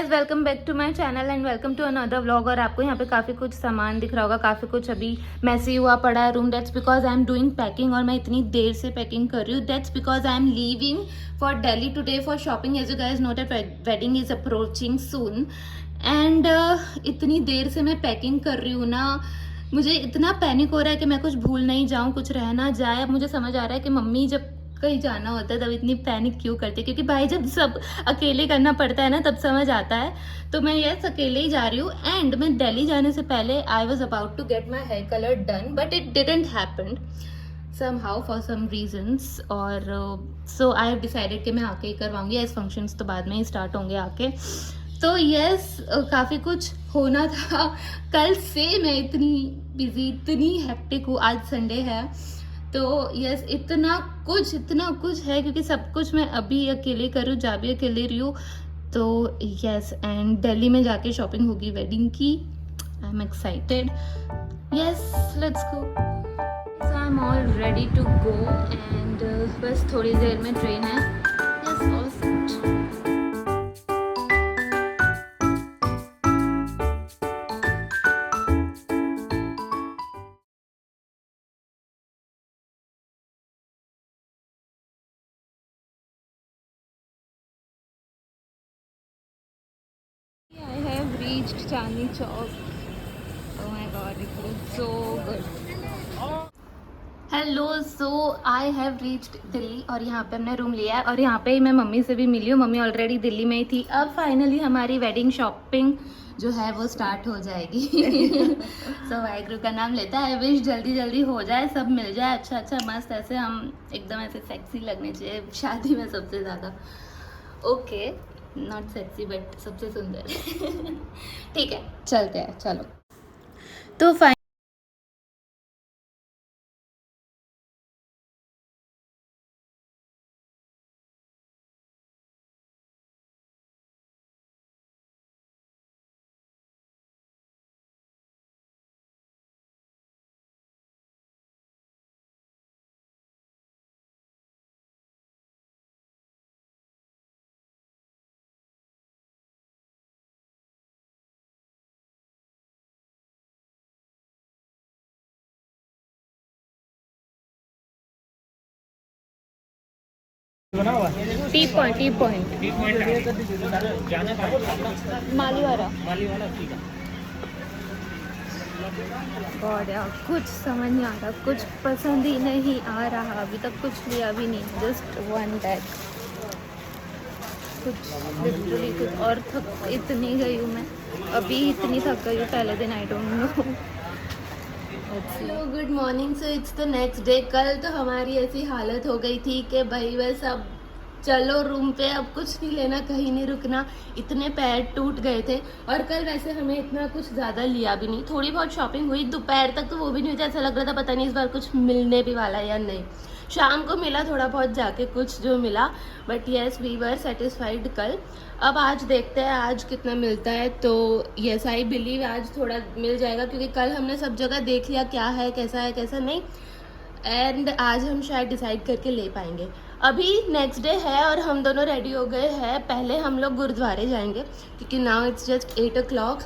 Guys welcome back to my channel and welcome to another vlog. और आपको यहाँ पे काफ़ी कुछ सामान दिख रहा होगा, काफ़ी कुछ अभी मैसी हुआ पड़ा है room. That's because I am doing packing और मैं इतनी देर से पैकिंग कर रही हूँ। That's because I am leaving for Delhi today for shopping. As you guys know that wedding is approaching soon and इतनी देर से मैं पैकिंग कर रही हूँ ना, मुझे इतना पैनिक हो रहा है कि मैं कुछ भूल नहीं जाऊँ, कुछ रह ना जाए। अब मुझे समझ आ रहा है कि मम्मी जब कहीं जाना होता है तब इतनी पैनिक क्यों करते, क्योंकि भाई जब सब अकेले करना पड़ता है ना तब समझ आता है। तो मैं यस अकेले ही जा रही हूँ। एंड मैं दिल्ली जाने से पहले I was about to get my hair colour done but it didn't happen somehow for some reasons। और सो आई हैव डिसाइडेड कि मैं आके ही करवाऊंगी। एज फंक्शंस तो बाद में ही स्टार्ट होंगे आके। तो यस काफ़ी कुछ होना था। कल से मैं इतनी बिजी, इतनी हेक्टिक हूँ। आज संडे है तो यस इतना कुछ है, क्योंकि सब कुछ मैं अभी अकेले कर रही हूँ, जा भी अकेले रही हूँ। तो यस एंड दिल्ली में जाके शॉपिंग होगी वेडिंग की। I am excited. Yes let's go. So I am all ready to go and बस थोड़ी देर में ट्रेन है। Yes all set. I have reached Chandni Chowk. Oh my god, it looks so good. Hello, so I have reached Delhi और यहाँ पे हमने room लिया है और यहाँ पे ही मैं मम्मी से भी मिली हूँ। मम्मी ऑलरेडी दिल्ली में ही थी। अब फाइनली हमारी वेडिंग शॉपिंग जो है वो स्टार्ट हो जाएगी। सो वाहिगुरु का नाम लेता है। विश जल्दी जल्दी हो जाए, सब मिल जाए अच्छा अच्छा मस्त, ऐसे हम एकदम ऐसे सेक्सी लगने चाहिए शादी में सबसे ज़्यादा। ओके नॉट सेक्सी बट सबसे सुंदर। ठीक है चलते हैं, चलो। तो टी पॉइंट माली वाला ठीक है। गॉड यार कुछ समझ नहीं आता, कुछ पसंद ही नहीं आ रहा। अभी तक कुछ लिया भी नहीं, जस्ट वन बैग। कुछ लिटरली कुछ और थक इतनी गई हूँ मैं, अभी इतनी थक गई हूँ पहले दिन। I don't know. Hello good morning. So it's the next day. कल तो हमारी ऐसी हालत हो गई थी कि भाई वैसे अब चलो रूम पे, अब कुछ नहीं लेना, कहीं नहीं रुकना, इतने पैर टूट गए थे। और कल वैसे हमें इतना कुछ ज़्यादा लिया भी नहीं, थोड़ी बहुत शॉपिंग हुई दोपहर तक, तो वो भी नहीं हुई। ऐसा लग रहा था पता नहीं इस बार कुछ मिलने भी वाला है या नहीं। शाम को मिला थोड़ा बहुत जाके कुछ जो मिला, but yes we were satisfied कल। अब आज देखते हैं आज कितना मिलता है। तो येस आई बिलीव आज थोड़ा मिल जाएगा, क्योंकि कल हमने सब जगह देख लिया क्या है कैसा नहीं। एंड आज हम शायद डिसाइड करके ले पाएंगे। अभी नेक्स्ट डे है और हम दोनों रेडी हो गए हैं। पहले हम लोग गुरुद्वारे जाएंगे, क्योंकि नाउ इट्स जस्ट 8 o'clock,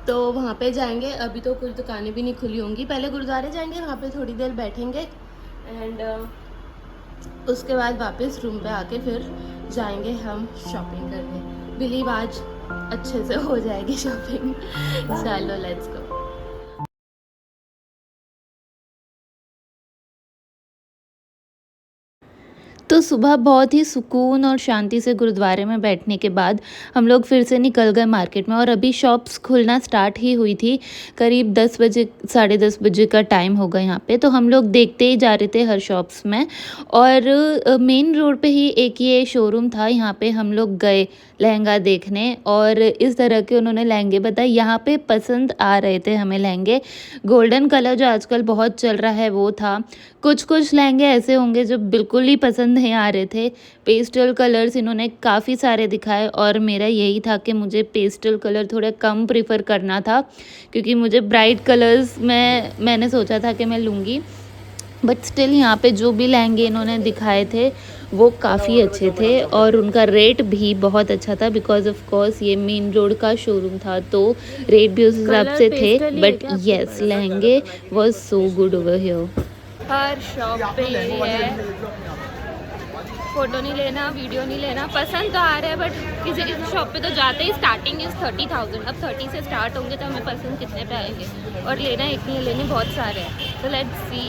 तो वहाँ पे जाएंगे। अभी तो कुछ दुकानें भी नहीं खुली होंगी। पहले गुरुद्वारे जाएंगे, वहाँ पे थोड़ी देर बैठेंगे एंड उसके बाद वापस रूम पे आके फिर जाएंगे हम शॉपिंग करने। बिलीव आज अच्छे से हो जाएगी शॉपिंग। चलो लेट्स गो। तो सुबह बहुत ही सुकून और शांति से गुरुद्वारे में बैठने के बाद हम लोग फिर से निकल गए मार्केट में। और अभी शॉप्स खुलना स्टार्ट ही हुई थी, करीब 10 बजे 10:30 बजे का टाइम होगा यहाँ पे। तो हम लोग देखते ही जा रहे थे हर शॉप्स में। और मेन रोड पे ही एक ये शोरूम था, यहाँ पे हम लोग गए लहंगा देखने। और इस तरह के उन्होंने लहंगे बताए, यहाँ पे पसंद आ रहे थे हमें लहंगे। गोल्डन कलर जो आजकल बहुत चल रहा है वो था। कुछ लहंगे ऐसे होंगे जो बिल्कुल ही पसंद नहीं आ रहे थे। पेस्टल कलर्स इन्होंने काफ़ी सारे दिखाए और मेरा यही था कि मुझे पेस्टल कलर थोड़ा कम प्रेफर करना था, क्योंकि मुझे ब्राइट कलर्स मैंने सोचा था कि मैं लूँगी। बट स्टिल यहाँ पे जो भी लहंगे इन्होंने दिखाए थे वो काफ़ी अच्छे थे और उनका रेट भी बहुत अच्छा था, बिकॉज ऑफ कोर्स ये मेन रोड का शोरूम था तो रेट भी उस हिसाब से थे। बट येस, लहंगे was so good over here. Her shop पे ये है, फोटो नहीं लेना, वीडियो नहीं लेना, पसंद तो आ रहा है बट किसी किसी शॉप पे तो जाते ही स्टार्टिंग इज़ 30,000। अब 30 से स्टार्ट होंगे तो हमें पसंद कितने पे आएंगे, और लेना एक नहीं लेने बहुत सारे हैं। तो लेट्स सी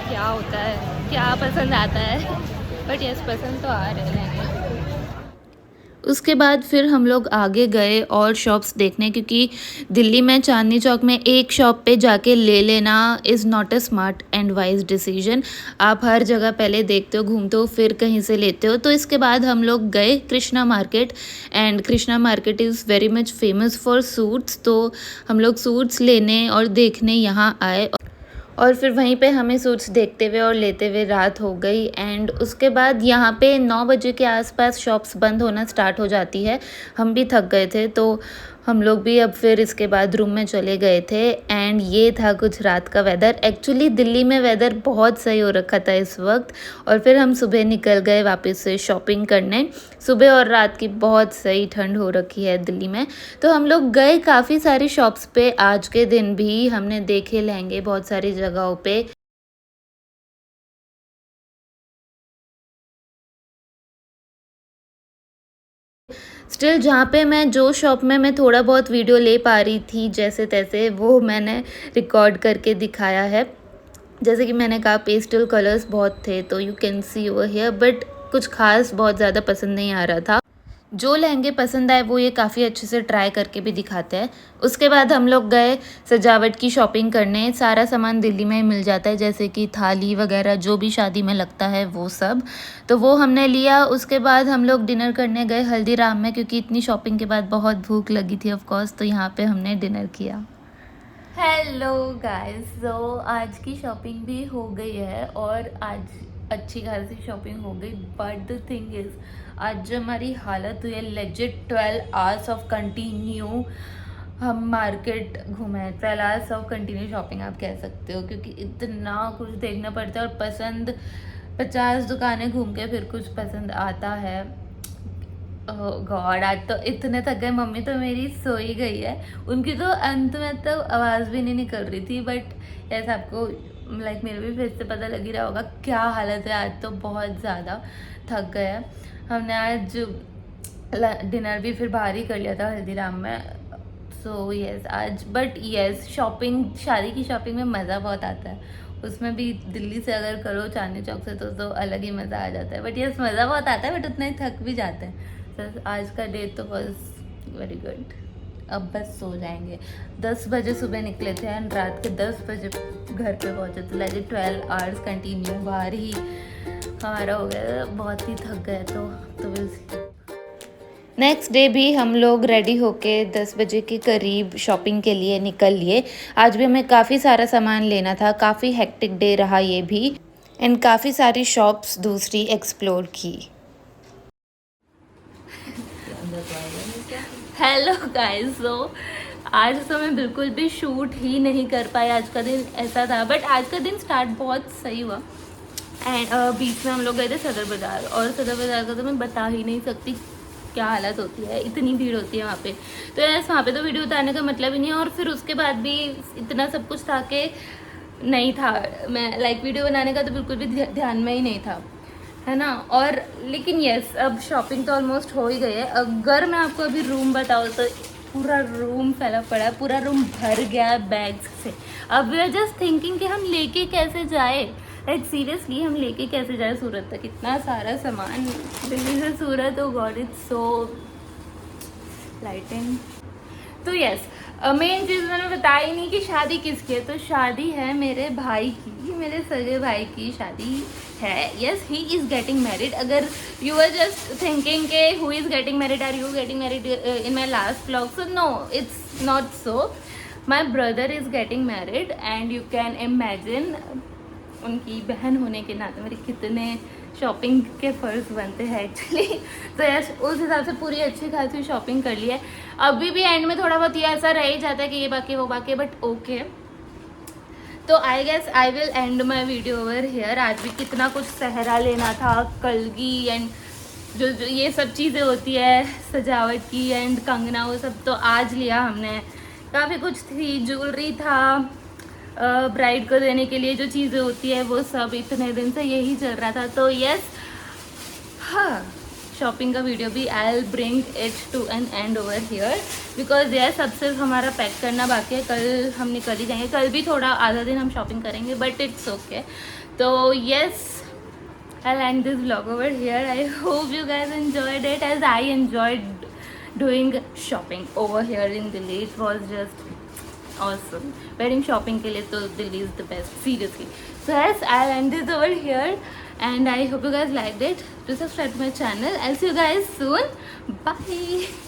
क्या होता है, क्या पसंद आता है। बट यस, पसंद तो आ रहे हैं। उसके बाद फिर हम लोग आगे गए और शॉप्स देखने, क्योंकि दिल्ली में चांदनी चौक में एक शॉप पे जाके ले लेना is not a smart and wise decision. आप हर जगह पहले देखते हो, घूमते हो, फिर कहीं से लेते हो। तो इसके बाद हम लोग गए Krishna market, and Krishna market is very much famous for suits. तो हम लोग सूट्स लेने और देखने यहाँ आए, और फिर वहीं पे हमें सूट्स देखते हुए और लेते हुए रात हो गई। एंड उसके बाद यहाँ पे 9 बजे के आसपास शॉप्स बंद होना स्टार्ट हो जाती है। हम भी थक गए थे तो हम लोग भी अब फिर इसके बाद रूम में चले गए थे। एंड ये था कुछ रात का वेदर। एक्चुअली दिल्ली में वेदर बहुत सही हो रखा था इस वक्त, और फिर हम सुबह निकल गए वापस से शॉपिंग करने। सुबह और रात की बहुत सही ठंड हो रखी है दिल्ली में। तो हम लोग गए काफ़ी सारी शॉप्स पे। आज के दिन भी हमने देखे लहंगे बहुत सारी जगहों पे। स्टिल जहाँ पे मैं जो शॉप में मैं थोड़ा बहुत वीडियो ले पा रही थी जैसे तैसे, वो मैंने रिकॉर्ड करके दिखाया है। जैसे कि मैंने कहा पेस्टल कलर्स बहुत थे तो you can see over here, but कुछ खास बहुत ज़्यादा पसंद नहीं आ रहा था। जो लहंगे पसंद आए वो ये काफ़ी अच्छे से ट्राई करके भी दिखाते हैं। उसके बाद हम लोग गए सजावट की शॉपिंग करने। सारा सामान दिल्ली में ही मिल जाता है, जैसे कि थाली वगैरह जो भी शादी में लगता है वो सब, तो वो हमने लिया। उसके बाद हम लोग डिनर करने गए हल्दीराम में, क्योंकि इतनी शॉपिंग के बाद बहुत भूख लगी थी ऑफ कोर्स, तो यहाँ पे हमने डिनर किया। हेलो गाइस, तो आज की शॉपिंग भी हो गई है और आज अच्छी खासी शॉपिंग हो गई। बट द थिंग इज़ आज जो हमारी हालत हुई है, लेजिट 12 आवर्स ऑफ कंटिन्यू हम मार्केट घूमे। 12 आवर्स ऑफ कंटिन्यू शॉपिंग आप कह सकते हो, क्योंकि इतना कुछ देखना पड़ता है और पसंद 50 दुकानें घूम के फिर कुछ पसंद आता है। गॉड, आज तो इतने थक गए। मम्मी तो मेरी सो ही गई है, उनकी तो अंत में तो आवाज़ भी नहीं निकल रही थी। बट ऐसा आपको लाइक मेरे भी फेस से पता लग ही रहा होगा क्या हालत है। आज तो बहुत ज़्यादा थक गए। हमने आज डिनर भी फिर बाहर ही कर लिया था हल्दीराम में। सो यस आज, बट यस शॉपिंग, शादी की शॉपिंग में मज़ा बहुत आता है। उसमें भी दिल्ली से अगर करो चांदनी चौक से तो अलग ही मज़ा आ जाता है। बट यस मज़ा बहुत आता है, बट उतना ही थक भी जाते हैं। तो आज का डे तो वॉज वेरी गुड। अब बस सो जाएंगे। 10 बजे सुबह निकले थे एंड रात के 10 बजे घर पे पहुँचे। तो लगे 12 आवर्स कंटिन्यू बाहर ही हमारा हो गया। बहुत ही थक गए तो बस। नेक्स्ट डे भी हम लोग रेडी होके 10 बजे के करीब शॉपिंग के लिए निकल लिए। आज भी हमें काफ़ी सारा सामान लेना था। काफ़ी हेक्टिक डे रहा ये भी, एंड काफ़ी सारी शॉप्स दूसरी एक्सप्लोर की। हेलो गाइस, सो आज तो मैं बिल्कुल भी शूट ही नहीं कर पाई। आज का दिन ऐसा था, बट आज का दिन स्टार्ट बहुत सही हुआ। एंड बीच में हम लोग गए थे सदर बाज़ार, और सदर बाज़ार का तो मैं बता ही नहीं सकती क्या हालत होती है, इतनी भीड़ होती है वहाँ पे। तो यस वहाँ पे तो वीडियो उतारने का मतलब ही नहीं है। और फिर उसके बाद भी इतना सब कुछ था कि नहीं था, मैं लाइक वीडियो बनाने का तो बिल्कुल भी ध्यान में ही नहीं था, है ना। और लेकिन यस अब शॉपिंग तो ऑलमोस्ट हो ही गई है। अगर मैं आपको अभी रूम बताऊँ तो पूरा रूम फैला पड़ा है, पूरा रूम भर गया है बैग्स से। अब वी आर जस्ट थिंकिंग कि हम लेके कैसे जाए, लाइक सीरियसली हम लेके कैसे जाए सूरत तक। इतना सारा सामान दिल्ली से सूरत, ओ गॉड इट्स सो लाइटिंग। तो यस मेन चीज़ मैंने बताई नहीं कि शादी किसकी है। तो शादी है मेरे भाई की, मेरे सगे भाई की शादी है। Yes he is getting married. अगर यू आर जस्ट थिंकिंग के who is getting married, are you getting married in my last vlog, so no it's not so. My brother is getting married and you can imagine उनकी बहन होने के नाते मेरे कितने shopping के फ़र्ज बनते हैं एक्चुअली। तो यस उस हिसाब से पूरी अच्छी खासी शॉपिंग कर ली है। अभी भी एंड में थोड़ा बहुत ये ऐसा रह ही जाता है कि ये बाकी वो बाकी, बट ओके। तो I guess I will end my video over here. आज भी कितना कुछ सहरा लेना था, कलगी एंड जो ये सब चीज़ें होती है सजावट की एंड कंगना, वो सब तो आज लिया हमने। काफ़ी कुछ थी, ज्वेलरी था, ब्राइड को देने के लिए जो चीज़ें होती है वो सब, इतने दिन से यही चल रहा था। तो यस, हाँ, शॉपिंग का वीडियो भी I will bring it to an end over here because yes सब सिर्फ हमारा पैक करना बाकी है। कल हम निकल ही जाएंगे, कल भी थोड़ा आधा दिन हम शॉपिंग करेंगे बट इट्स ओके। तो yes, I'll end this vlog over here. I hope you guys enjoyed it as I enjoyed doing shopping over here in Delhi. It was just awesome. Wedding shopping के लिए तो Delhi is the best, seriously. So yes, I'll end this over here and I hope you guys liked it. Do subscribe to my channel. I'll see you guys soon. Bye.